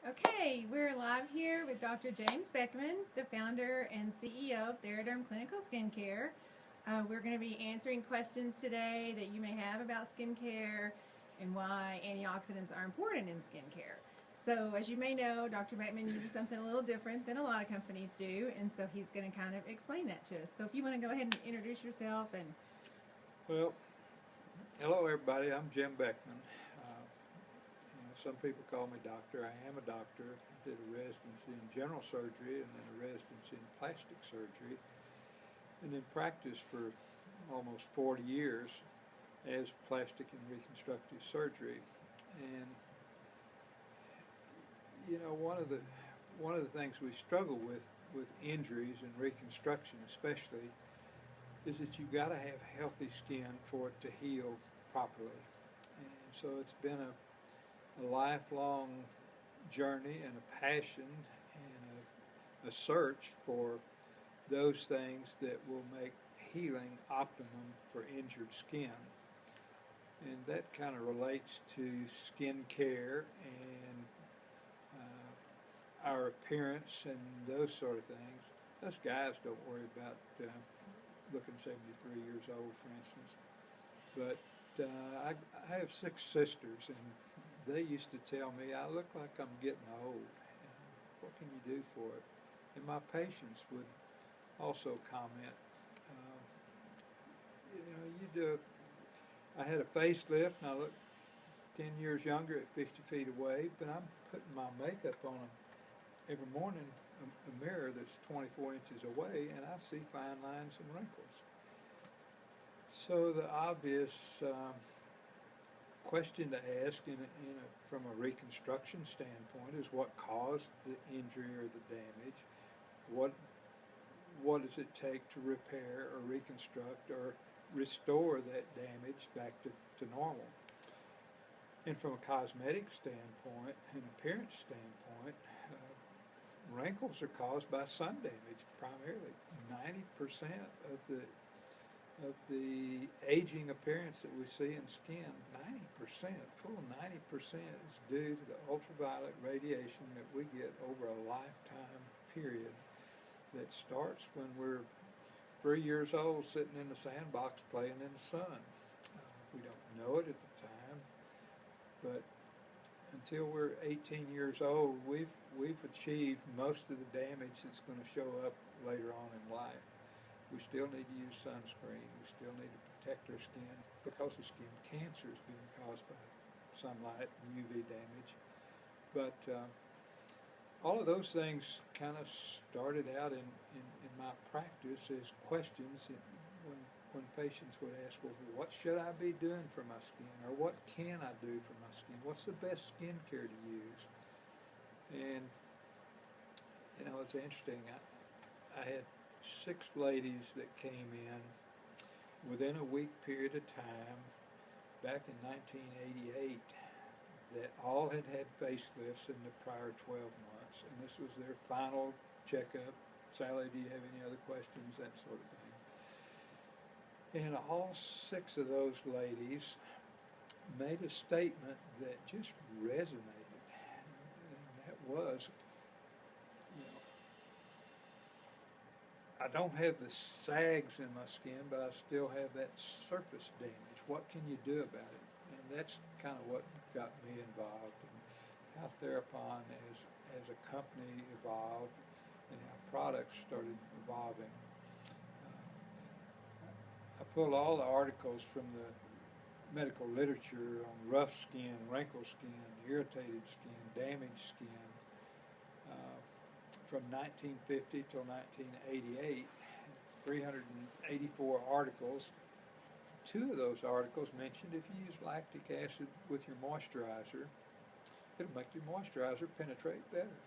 Okay, we're live here with Dr. James Beckman, the founder and CEO of Theraderm Clinical Skincare. We're going to be answering questions today that you may have about skincare and why antioxidants are important in skincare. So, as you may know, Dr. Beckman uses something a little different than a lot of companies do, and so he's going to kind of explain that to us. So, if you want to go ahead and introduce yourself and Well, hello everybody. I'm Jim Beckman. Some people call me doctor. I am a doctor. I did a residency in general surgery and then a residency in plastic surgery, and then practiced for almost 40 years as plastic and reconstructive surgery. And one of the things we struggle with injuries and reconstruction especially is that you've got to have healthy skin for it to heal properly. And so it's been a lifelong journey and a passion and a search for those things that will make healing optimum for injured skin. And that kind of relates to skin care and our appearance and those sort of things. Us guys don't worry about looking 73 years old, for instance. But I have 6 sisters, and they used to tell me I look like I'm getting old. What can you do for it? And my patients would also comment, I had a facelift and I look 10 years younger at 50 feet away, but I'm putting my makeup on every morning, a mirror that's 24 inches away, and I see fine lines and wrinkles. So the obvious question to ask from a reconstruction standpoint is what caused the injury or the damage? What does it take to repair or reconstruct or restore that damage back to normal? And from a cosmetic standpoint and appearance standpoint, wrinkles are caused by sun damage primarily. 90% of the aging appearance that we see in skin, 90%, full 90% is due to the ultraviolet radiation that we get over a lifetime period that starts when we're 3 years old sitting in the sandbox playing in the sun. We don't know it at the time, but until we're 18 years old, we've achieved most of the damage that's going to show up later on in life. We still need to use sunscreen. We still need to protect our skin because of skin cancer is being caused by sunlight and UV damage. But all of those things kind of started out in my practice as questions when patients would ask, well, what should I be doing for my skin? Or what can I do for my skin? What's the best skincare to use? And, it's interesting. I had 6 ladies that came in within a week period of time back in 1988 that all had had facelifts in the prior 12 months, and this was their final checkup. Sally, do you have any other questions? That sort of thing. And all 6 of those ladies made a statement that just resonated, and that was, I don't have the sags in my skin, but I still have that surface damage. What can you do about it? And that's kind of what got me involved, and how Therapon as a company evolved and our products started evolving. I pulled all the articles from the medical literature on rough skin, wrinkled skin, irritated skin, damaged skin, from 1950 till 1988, 384 articles. 2 of those articles mentioned if you use lactic acid with your moisturizer, it'll make your moisturizer penetrate better.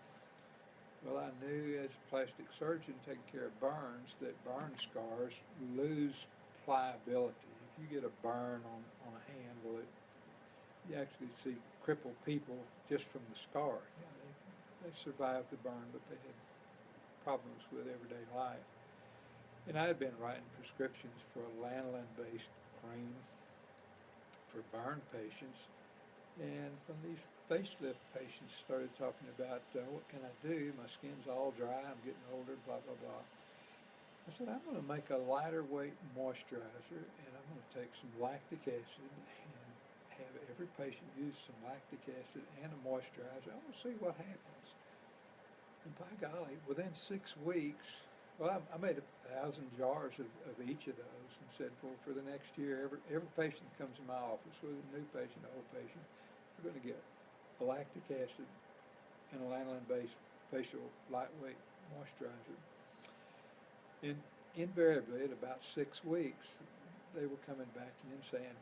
Well, I knew as a plastic surgeon taking care of burns that burn scars lose pliability. If you get a burn on a hand, you actually see crippled people just from the scar. They survived the burn, but they had problems with everyday life. And I had been writing prescriptions for a lanolin-based cream for burn patients And from these facelift patients started talking about, what can I do? My skin's all dry, I'm getting older, blah, blah, blah. I said, I'm going to make a lighter weight moisturizer, and I'm going to take some lactic acid and have every patient use some lactic acid and a moisturizer. I want to see what happens. And by golly, within 6 weeks, well, I made 1,000 jars of each of those and said, well, for the next year, every patient that comes in my office, whether a new patient or old patient, we're going to get a lactic acid and a lanolin-based facial lightweight moisturizer. And invariably, at about 6 weeks, they were coming back in saying,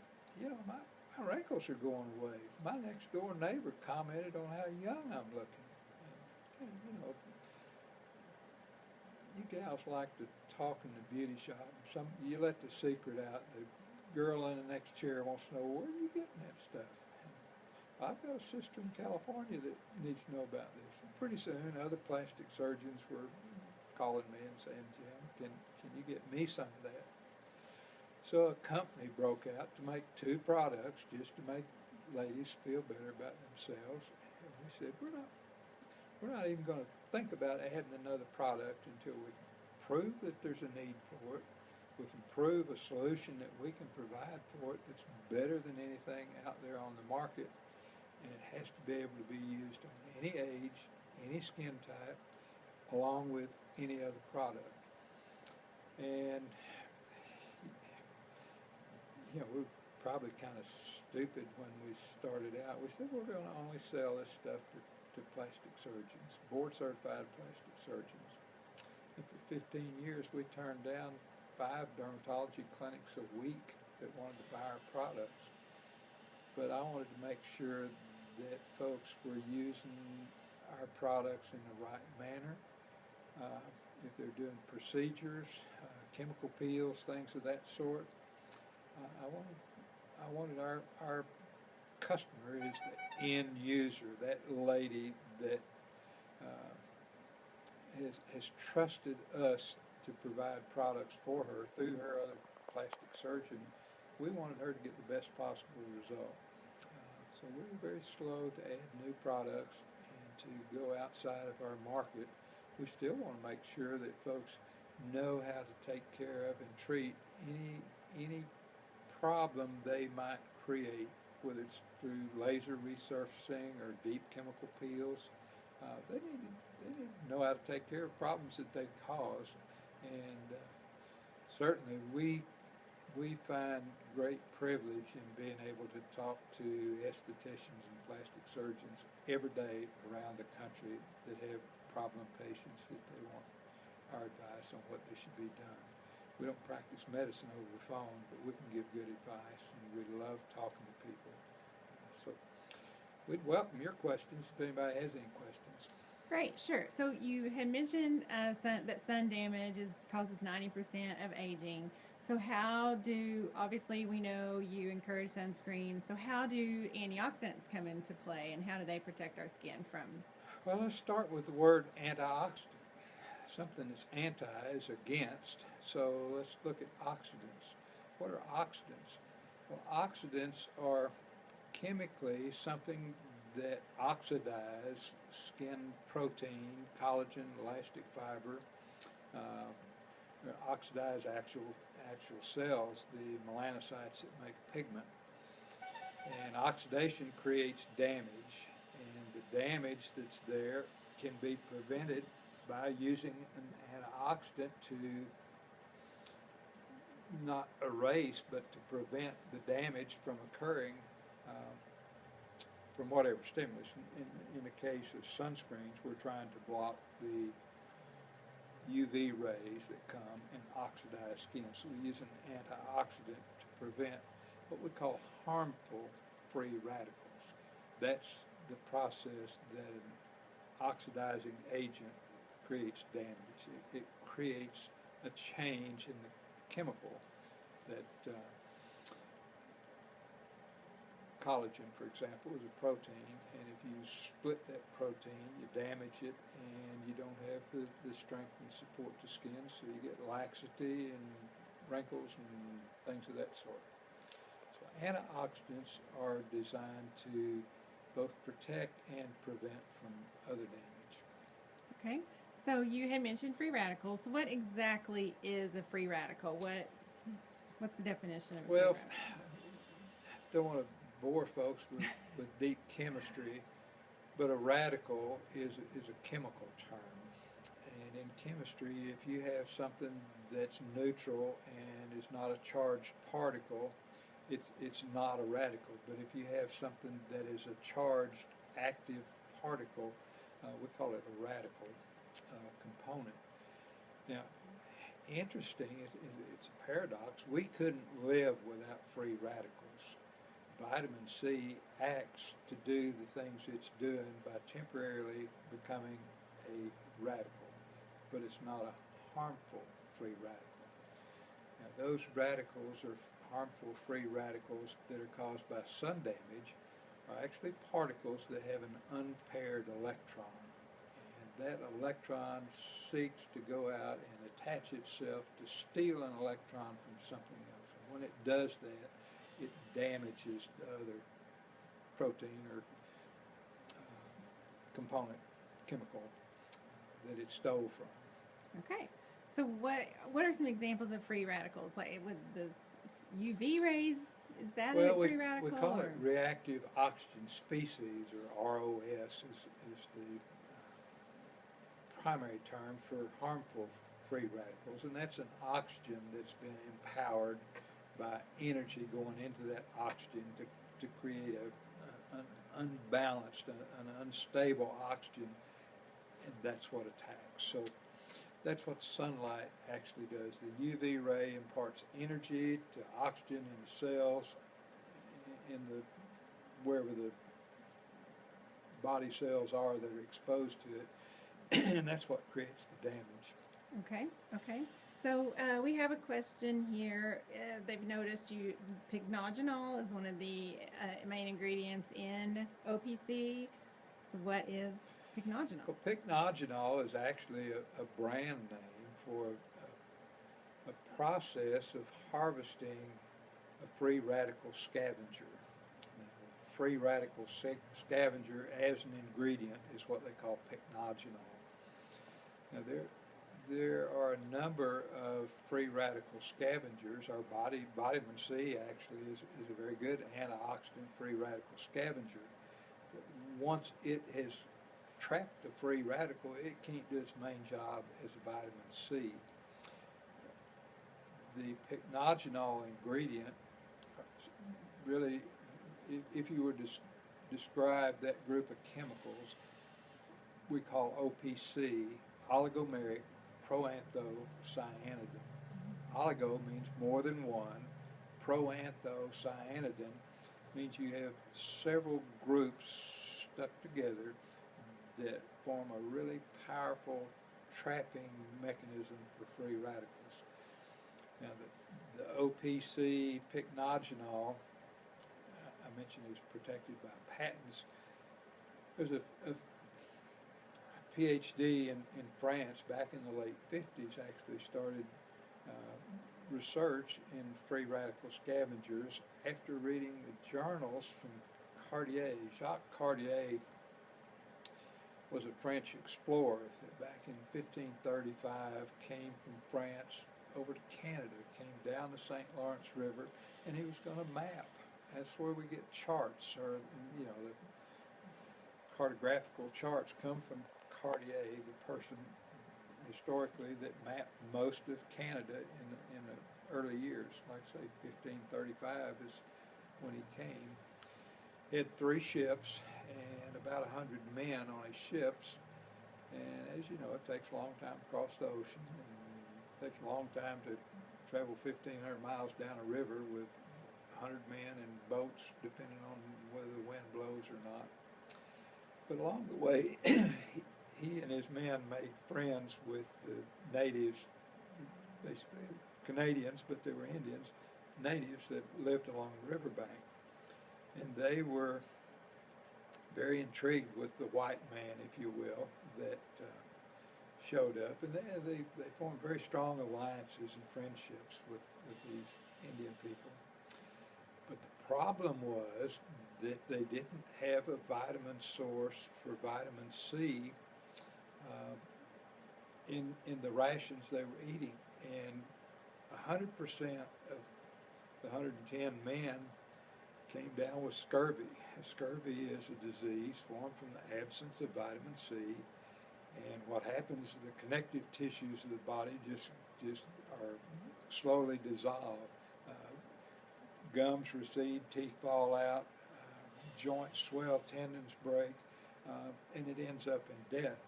my wrinkles are going away. My next door neighbor commented on how young I'm looking. And, you gals like to talk in the beauty shop. You let the secret out. The girl in the next chair wants to know, where are you getting that stuff? And I've got a sister in California that needs to know about this. And pretty soon, other plastic surgeons were calling me and saying, Jim, can you get me some of that? So a company broke out to make 2 products just to make ladies feel better about themselves. And we said, we're not even going to think about adding another product until we can prove that there's a need for it. We can prove a solution that we can provide for it that's better than anything out there on the market. And it has to be able to be used on any age, any skin type, along with any other product. And we were probably kind of stupid when we started out. We said we're going to only sell this stuff to plastic surgeons, board-certified plastic surgeons. And for 15 years, we turned down 5 dermatology clinics a week that wanted to buy our products. But I wanted to make sure that folks were using our products in the right manner. If they're doing procedures, chemical peels, things of that sort. I wanted our customer is the end user, that lady that has trusted us to provide products for her through her other plastic surgeon. We wanted her to get the best possible result. So we were very slow to add new products and to go outside of our market. We still want to make sure that folks know how to take care of and treat any problem they might create, whether it's through laser resurfacing or deep chemical peels. They need to know how to take care of problems that they cause, and certainly we find great privilege in being able to talk to estheticians and plastic surgeons every day around the country that have problem patients that they want our advice on what they should be done. We don't practice medicine over the phone, but we can give good advice, and we love talking to people. So we'd welcome your questions if anybody has any questions. Great, sure. So you had mentioned that sun damage causes 90% of aging. So obviously we know you encourage sunscreen, so how do antioxidants come into play, and how do they protect our skin from? Well, let's start with the word antioxidant. Something that's anti is against, so let's look at oxidants. What are oxidants? Well, oxidants are chemically something that oxidize skin protein, collagen, elastic fiber, oxidize actual cells, the melanocytes that make pigment. And oxidation creates damage, and the damage that's there can be prevented by using an antioxidant to not erase, but to prevent the damage from occurring from whatever stimulus. In the case of sunscreens, we're trying to block the UV rays that come and oxidize skin. So we use an antioxidant to prevent what we call harmful free radicals. That's the process that an oxidizing agent creates damage. It creates a change in the chemical that collagen, for example, is a protein, and if you split that protein, you damage it, and you don't have the strength and support to skin, so you get laxity and wrinkles and things of that sort. So Antioxidants are designed to both protect and prevent from other damage. Okay. So you had mentioned free radicals. What exactly is a free radical? What's the definition of a Well, free radical? don't want to bore folks with deep chemistry, but a radical is a chemical term. And in chemistry, if you have something that's neutral and is not a charged particle, it's not a radical. But if you have something that is a charged active particle, we call it a radical component. Now, interesting, it's a paradox. We couldn't live without free radicals. Vitamin C acts to do the things it's doing by temporarily becoming a radical, but it's not a harmful free radical. Now, those radicals are harmful free radicals that are caused by sun damage are actually particles that have an unpaired electron. And that electron seeks to go out and attach itself to steal an electron from something else. And when it does that, it damages the other protein or component, chemical that it stole from. Okay. So what are some examples of free radicals? Like with the UV rays, is that a free radical? We call it reactive oxygen species, or ROS is the primary term for harmful free radicals, and that's an oxygen that's been empowered by energy going into that oxygen to create an unbalanced, an unstable oxygen, and that's what attacks. So that's what sunlight actually does. The UV ray imparts energy to oxygen in the cells, in the wherever the body cells are that are exposed to it, and that's what creates the damage. Okay, okay. So we have a question here. They've noticed pycnogenol is one of the main ingredients in OPC. So what is pycnogenol? Well, pycnogenol is actually a brand name for a process of harvesting a free radical scavenger. Now, the free radical scavenger as an ingredient is what they call pycnogenol. Now, there are a number of free radical scavengers. Our vitamin C actually is a very good antioxidant free radical scavenger. But once it has trapped a free radical, it can't do its main job as a vitamin C. The pycnogenol ingredient, really, if you were to describe that group of chemicals, we call OPC, oligomeric proanthocyanidin. Oligo means more than one. Proanthocyanidin means you have several groups stuck together that form a really powerful trapping mechanism for free radicals. Now, the OPC pycnogenol, I mentioned, is protected by patents. There's a PhD in France back in the late 50s actually started research in free radical scavengers after reading the journals from Cartier. Jacques Cartier was a French explorer that back in 1535 came from France over to Canada, came down the St. Lawrence River, and he was going to map. That's where we get charts, or the cartographical charts come from Cartier, the person historically that mapped most of Canada in the early years. Like I say, 1535 is when he came. He had 3 ships and about 100 men on his ships. And as you know, it takes a long time to cross the ocean, and it takes a long time to travel 1,500 miles down a river with 100 men and boats, depending on whether the wind blows or not. But along the way, he and his men made friends with the natives, basically Canadians, but they were Indians, natives that lived along the riverbank. And they were very intrigued with the white man, if you will, that showed up. And they formed very strong alliances and friendships with these Indian people. But the problem was that they didn't have a vitamin source for vitamin C uh, in the rations they were eating, and 100% of the 110 men came down with scurvy. Scurvy is a disease formed from the absence of vitamin C, and what happens is the connective tissues of the body just are slowly dissolved. Gums recede, teeth fall out, joints swell, tendons break, and it ends up in death.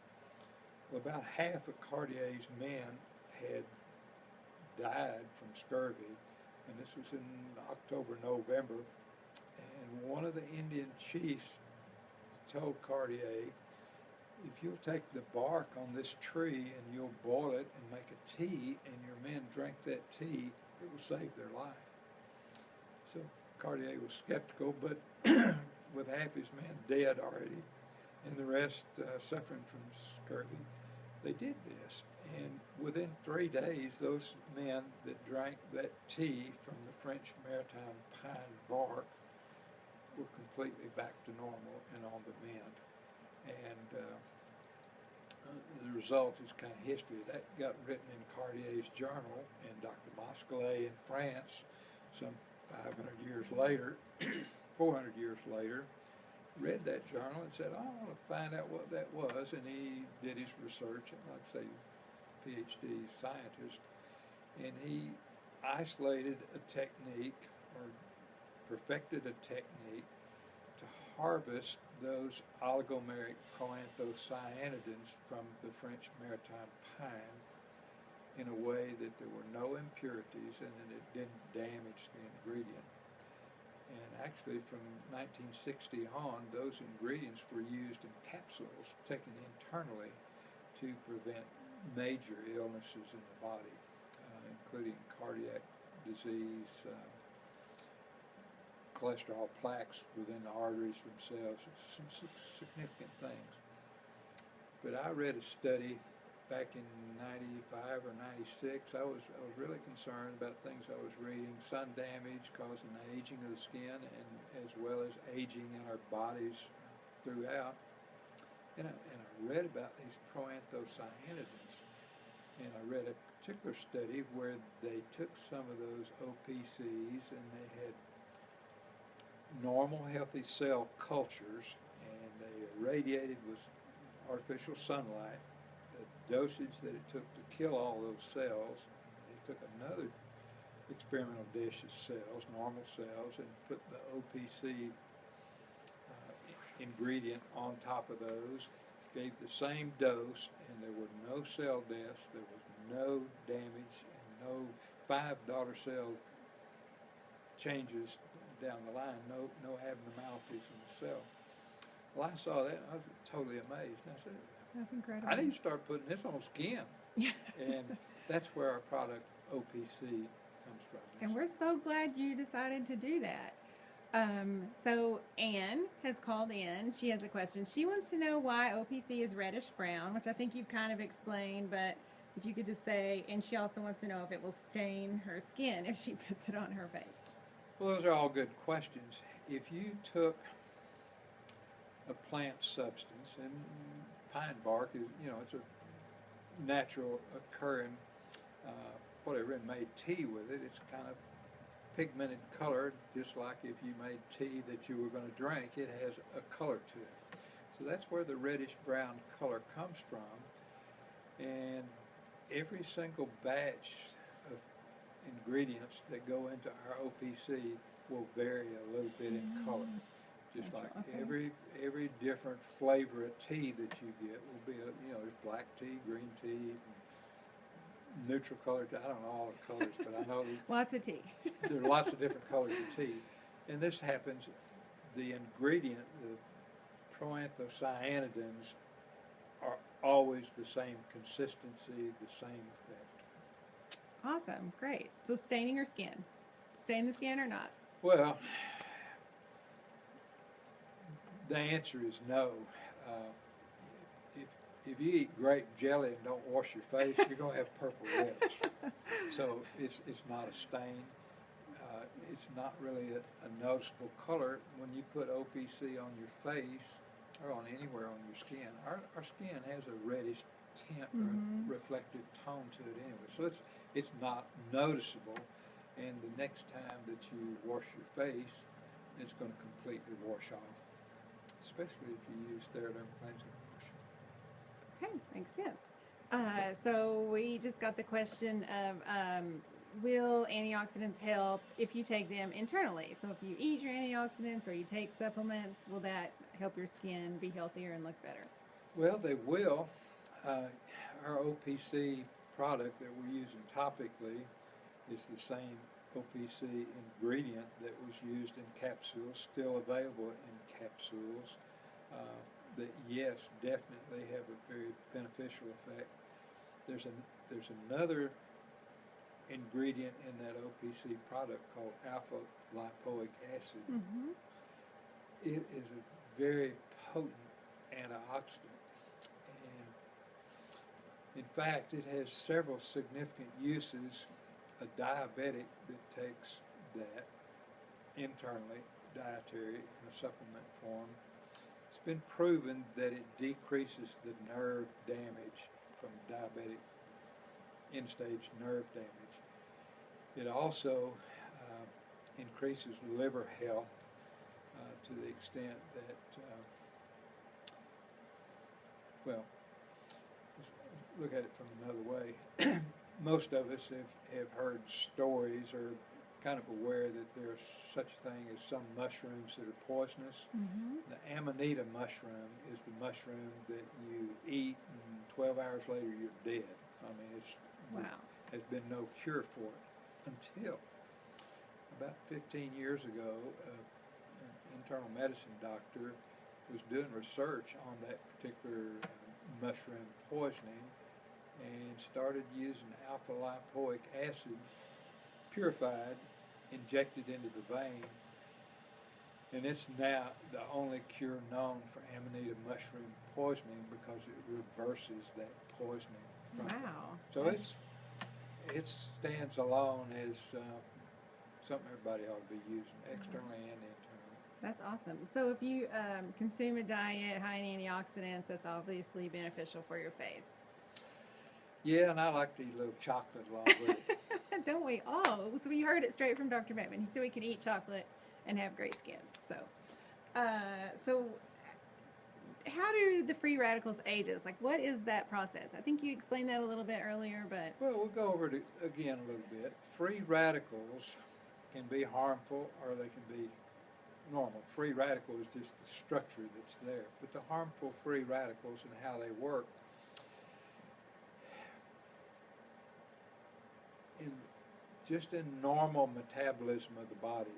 Well, about half of Cartier's men had died from scurvy, and this was in October, November. And one of the Indian chiefs told Cartier, if you'll take the bark on this tree and you'll boil it and make a tea, and your men drink that tea, it will save their life. So Cartier was skeptical, but with half his men dead already and the rest suffering from scurvy, they did this. And within 3 days, those men that drank that tea from the French maritime pine bark were completely back to normal and on the mend. And the result is kind of history. That got written in Cartier's journal, and Dr. Masquelet in France, some 500 years later, 400 years later, read that journal and said, I want to find out what that was. And he did his research, and like I say, PhD scientist, and he isolated a technique or perfected a technique to harvest those oligomeric proanthocyanidins from the French maritime pine in a way that there were no impurities and that it didn't damage the ingredient. And actually from 1960 on, those ingredients were used in capsules taken internally to prevent major illnesses in the body, including cardiac disease, cholesterol plaques within the arteries themselves, some significant things. But I read a study back in 95 or 96. I was really concerned about things I was reading, sun damage causing the aging of the skin, and as well as aging in our bodies throughout. And I read about these proanthocyanidins, and I read a particular study where they took some of those OPCs and they had normal healthy cell cultures, and they irradiated with artificial sunlight the dosage that it took to kill all those cells. They took another experimental dish of cells, normal cells, and put the OPC ingredient on top of those, gave the same dose, and there were no cell deaths, there was no damage, and no $5 cell changes down the line, no abnormalities in the cell. Well, I saw that, and I was totally amazed. And I said, That's incredible. I need to start putting this on skin. And that's where our product OPC comes from. And we're so glad you decided to do that. So Anne has called in. She has a question. She wants to know why OPC is reddish brown, which I think you've kind of explained, but if you could just say, and she also wants to know if it will stain her skin if she puts it on her face. Well, those are all good questions. If you took a plant substance, and pine bark is, it's a natural occurring, whatever, and made tea with it, it's kind of pigmented color, just like if you made tea that you were going to drink, it has a color to it. So that's where the reddish brown color comes from. And every single batch of ingredients that go into our OPC will vary a little bit in color. Just like every different flavor of tea that you get will be, there's black tea, green tea, neutral color tea. I don't know all the colors, but I know lots of tea. there are lots of different colors of tea. And this happens, the ingredient, the proanthocyanidins, are always the same consistency, the same effect. Awesome, great. So staining her skin. Stain the skin or not? Well, the answer is no. If you eat grape jelly and don't wash your face, you're going to have purple lips. So it's not a stain. It's not really a noticeable color when you put OPC on your face or on anywhere on your skin. Our skin has a reddish tint or Mm-hmm. reflective tone to it anyway, so it's not noticeable. And the next time that you wash your face, it's going to completely wash off, especially if you use Theraderm cleansing wash. Okay, makes sense. So we just got the question of will antioxidants help if you take them internally? So if you eat your antioxidants or you take supplements, will that help your skin be healthier and look better? Well, they will. Our OPC product that we're using topically is the same OPC ingredient that was used in capsules, still available in capsules, that yes, definitely have a very beneficial effect. There's another ingredient in that OPC product called alpha lipoic acid. Mm-hmm. It is a very potent antioxidant, and in fact, it has several significant uses. A diabetic that takes that internally, dietary in a supplement form, it's been proven that it decreases the nerve damage from diabetic end-stage nerve damage. It also increases liver health to the extent that, well, look at it from another way. Most of us have heard stories or kind of aware that there's such a thing as some mushrooms that are poisonous. Mm-hmm. The Amanita mushroom is the mushroom that you eat and 12 hours later you're dead. I mean, Wow. there's been no cure for it until about 15 years ago, an internal medicine doctor was doing research on that particular mushroom poisoning and started using alpha lipoic acid, purified, injected into the vein, and it's now the only cure known for Amanita mushroom poisoning because it reverses that poisoning. Wow. So it stands alone as something everybody ought to be using, externally and internally. That's awesome. So if you consume a diet high in antioxidants, that's obviously beneficial for your face. Yeah, and I like to eat a little chocolate along with it. Don't we all? So we heard it straight from Dr. Beckman. He said we can eat chocolate and have great skin. So how do the free radicals age us? Like, what is that process? I think you explained that a little bit earlier, but Well, we'll go over it again a little bit. Free radicals can be harmful or they can be normal. Free radical is just the structure that's there. But the harmful free radicals and how they work, just in normal metabolism of the body,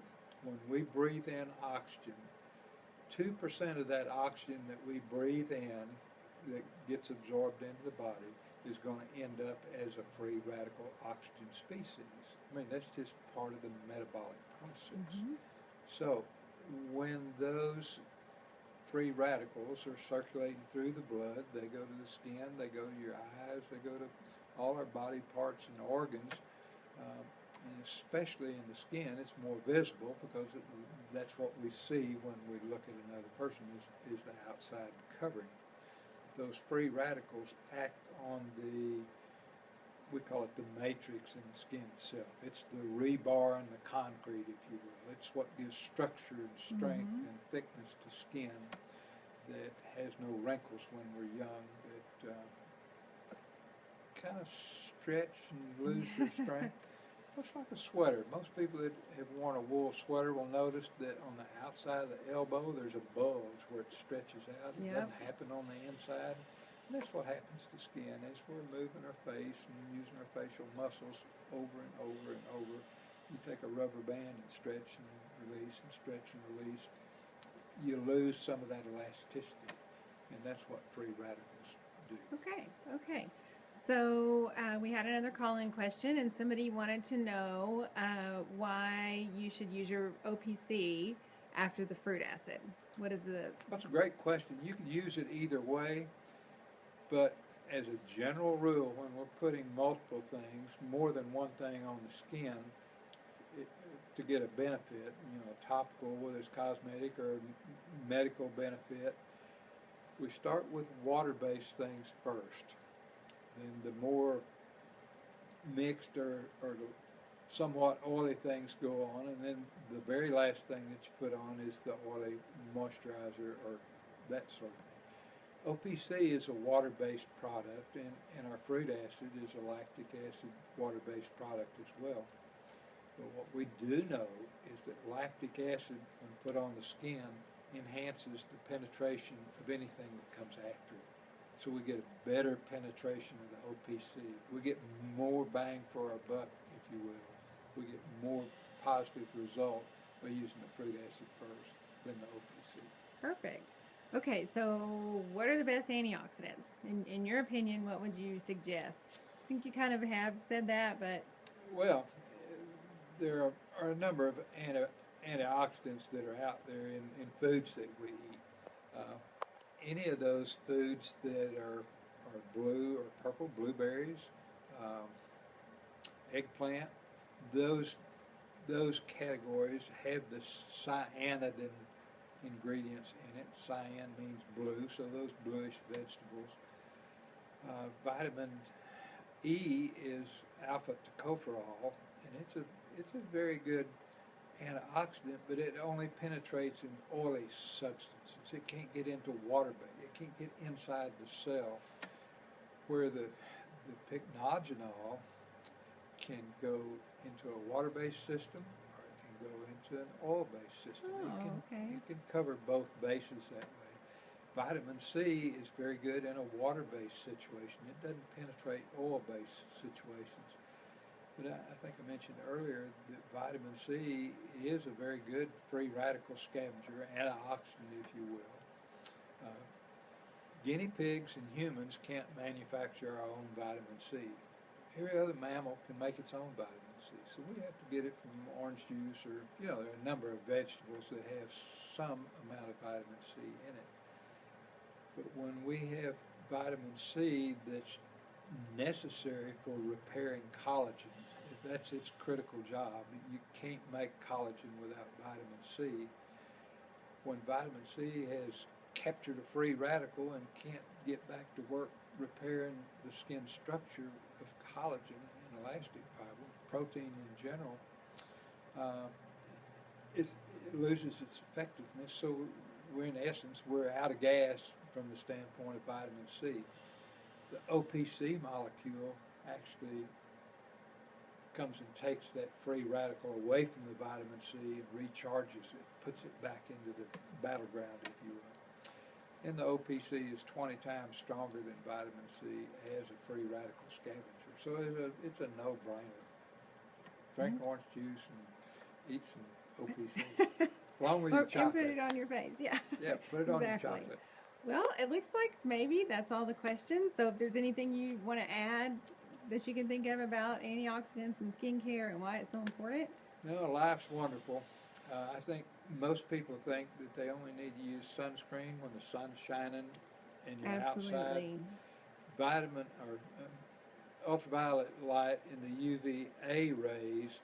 when we breathe in oxygen, 2% of that oxygen that we breathe in that gets absorbed into the body is going to end up as a free radical oxygen species. I mean, that's just part of the metabolic process. Mhm. So when those free radicals are circulating through the blood, they go to the skin, they go to your eyes, they go to all our body parts and organs, and especially in the skin, it's more visible because that's what we see when we look at another person is the outside covering. Those free radicals act on we call it the matrix in the skin itself. It's the rebar and the concrete, if you will. It's what gives structure and strength Mhm. and thickness to skin that has no wrinkles when we're young, that kind of stretch and lose their strength. Looks like a sweater. Most people that have worn a wool sweater will notice that on the outside of the elbow there's a bulge where it stretches out. It Yep. doesn't happen on the inside. And that's what happens to skin as we're moving our face and using our facial muscles over and over and over. You take a rubber band and stretch and release and stretch and release. You lose some of that elasticity, and that's what free radicals do. Okay. So we had another call-in question, and somebody wanted to know why you should use your OPC after the fruit acid. What is the... That's a great question. You can use it either way, but as a general rule, when we're putting multiple things, more than one thing on the skin, to get a benefit, topical, whether it's cosmetic or medical benefit, we start with water-based things first. And the more mixed or somewhat oily things go on, and then the very last thing that you put on is the oily moisturizer or that sort of thing. OPC is a water-based product, and our fruit acid is a lactic acid water-based product as well. But what we do know is that lactic acid, when put on the skin, enhances the penetration of anything that comes after it. So we get a better penetration of the OPC. We get more bang for our buck, if you will. We get more positive result by using the fruit acid first than the OPC. Perfect. Okay, so what are the best antioxidants? In your opinion, what would you suggest? I think you kind of have said that, but... Well, there are a number of antioxidants that are out there in foods that we eat. Any of those foods that are blue or purple, blueberries, eggplant, those categories have the cyanidin ingredients in it. Cyan means blue, so those bluish vegetables. Vitamin E is alpha tocopherol, and it's a very good antioxidant, but it only penetrates in oily substances. It can't get into water-based. It can't get inside the cell, where the pycnogenol can go into a water-based system, or it can go into an oil-based system. It can cover both bases that way. Vitamin C is very good in a water-based situation. It doesn't penetrate oil-based situations. But I think I mentioned earlier that vitamin C is a very good free radical scavenger, antioxidant, if you will. Guinea pigs and humans can't manufacture our own vitamin C. Every other mammal can make its own vitamin C. So we have to get it from orange juice, or, there are a number of vegetables that have some amount of vitamin C in it. But when we have vitamin C that's necessary for repairing collagen, that's its critical job. You can't make collagen without vitamin C. When vitamin C has captured a free radical and can't get back to work repairing the skin structure of collagen and elastic fiber, protein in general, it loses its effectiveness. So we're out of gas from the standpoint of vitamin C. The OPC molecule actually comes and takes that free radical away from the vitamin C and recharges it, puts it back into the battleground, if you will. And the OPC is 20 times stronger than vitamin C as a free radical scavenger. So it's a no-brainer. Drink orange juice and eat some OPC. Along with your chocolate. And put it on your face, yeah. Yeah, put it on your chocolate. Well, it looks like maybe that's all the questions. So if there's anything you want to add that you can think of about antioxidants and skincare and why it's so important? No, life's wonderful. I think most people think that they only need to use sunscreen when the sun's shining and you're outside. Vitamin or ultraviolet light and the UVA rays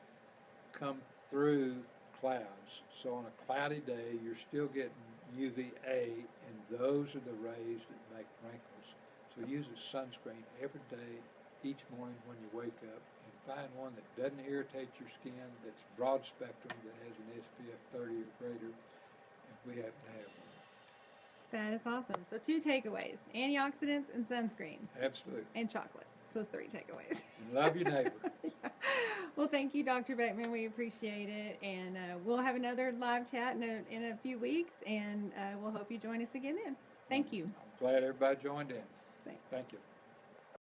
come through clouds. So on a cloudy day, you're still getting UVA, and those are the rays that make wrinkles. So use a sunscreen every day, each morning when you wake up, and find one that doesn't irritate your skin, that's broad spectrum, that has an SPF 30 or greater, and we happen to have one. That is awesome. So 2 takeaways: antioxidants and sunscreen. Absolutely. And chocolate. So 3 takeaways. And love your neighbor. Yeah. Well, thank you, Dr. Beckman. We appreciate it. And we'll have another live chat in a few weeks, and we'll hope you join us again then. Thank you. I'm glad everybody joined in. Thanks. Thank you.